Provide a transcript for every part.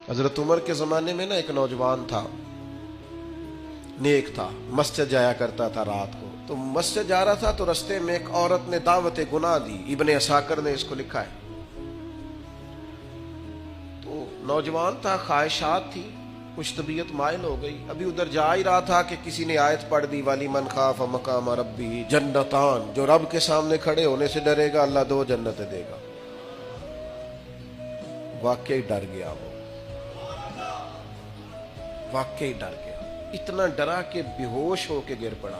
हजरत उमर के ज़माने में ना एक नौजवान था, नेक था, मस्जिद जाया करता था रात को। तो मस्जिद जा रहा था तो रास्ते में एक औरत ने दावत गुनाह दी। इब्ने असाकर ने इसको लिखा है। तो नौजवान था, ख्वाहिशात थी, कुछ तबीयत माइल हो गई। अभी उधर जा ही रहा था कि किसी ने आयत पढ़ दी, वाली मन खाफ मकाम रब्बी जन्नतान, जो रब के सामने खड़े होने से डरेगा अल्लाह 2 जन्नतें देगा। वाकई डर गया वो, वाकई डर गया। इतना डरा कि बेहोश होके गिर पड़ा।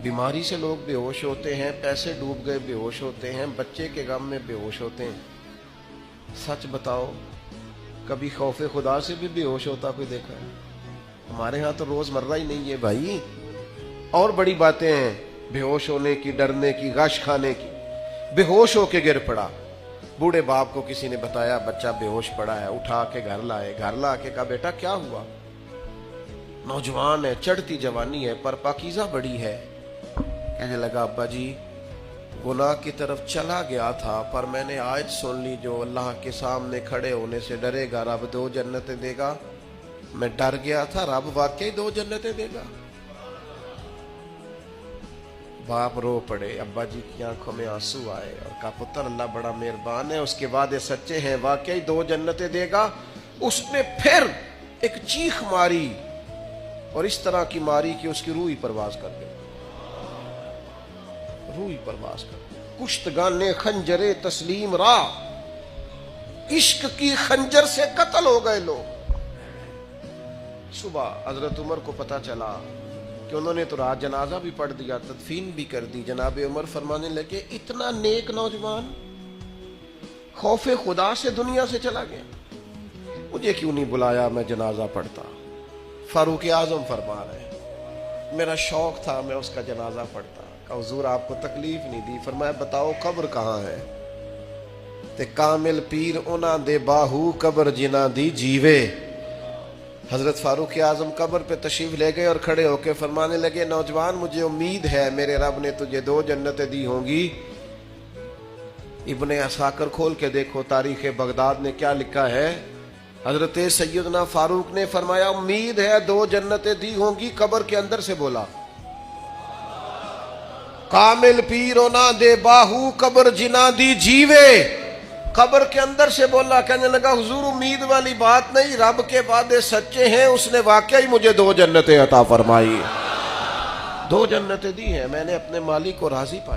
बीमारी से लोग बेहोश होते हैं, पैसे डूब गए बेहोश होते हैं, बच्चे के गम में बेहोश होते हैं। सच बताओ, कभी खौफे खुदा से भी बेहोश होता कोई देखा है? हमारे यहाँ तो रोजमर्रा ही नहीं है भाई। और बड़ी बातें हैं, बेहोश होने की, डरने की, गश खाने की। बेहोश होके गिर पड़ा। बूढ़े बाप को किसी ने बताया बच्चा बेहोश पड़ा है, उठा के घर लाए। घर ला के कहा बेटा क्या हुआ? नौजवान है, चढ़ती जवानी है, पर पाकीज़ा बड़ी है। कहने लगा अब्बा जी, गुनाह की तरफ चला गया था, पर मैंने आयत सुन ली, जो अल्लाह के सामने खड़े होने से डरेगा रब 2 जन्नतें देगा। मैं डर गया था, रब वाकई 2 जन्नतें देगा। बाप रो पड़े, अब्बा जी की आंखों में आंसू आए और कहा पुत्र अल्लाह बड़ा मेहरबान है, उसके वादे सच्चे हैं, वाकई 2 जन्नतें देगा। उसने फिर एक चीख मारी और इस तरह की मारी कि उसकी रूह ही परवाज कर गई। रूह ही परवाज कर गई। कुश्तगाने खंजरे तस्लीम रा, इश्क की खंजर से कत्ल हो गए लोग। सुबह हजरत उमर को पता चला कि उन्होंने तो रात जनाजा भी पढ़ दिया, तदफीन भी कर दी। जनाब उमर फरमाने लगे इतना नेक नौजवान खौफे खुदा से दुनिया से चला गया, मुझे क्यों नहीं बुलाया, मैं जनाजा पढ़ता। फारूक आजम फरमा रहे, मेरा शौक था, मैं उसका जनाजा पढ़ता। कहा हुजूर आपको तकलीफ नहीं दी? फरमाया बताओ कब्र कहाँ है? ते कामिल पीर उना दे बाहू कब्र जिना दी जीवे। हजरत फारूक आजम कब्र पे तशरीफ ले गए और खड़े होकर फरमाने लगे नौजवान मुझे उम्मीद है मेरे रब ने तुझे 2 जन्नतें दी होंगी। इब्ने असाकर खोल के देखो, तारीख बगदाद ने क्या लिखा है। हजरत सैयदना फारूक ने फरमाया उम्मीद है 2 जन्नतें दी होंगी। कब्र के अंदर से बोला कामिल पीरो ना दे बाहू कब्र जिना दी जीवे। कब्र के अंदर से बोला, कहने लगा हुजूर उम्मीद वाली बात नहीं, रब के वादे सच्चे हैं, उसने वाकई मुझे 2 जन्नतें अता फरमाई। 2 जन्नतें दी हैं, मैंने अपने मालिक को राजी पाया।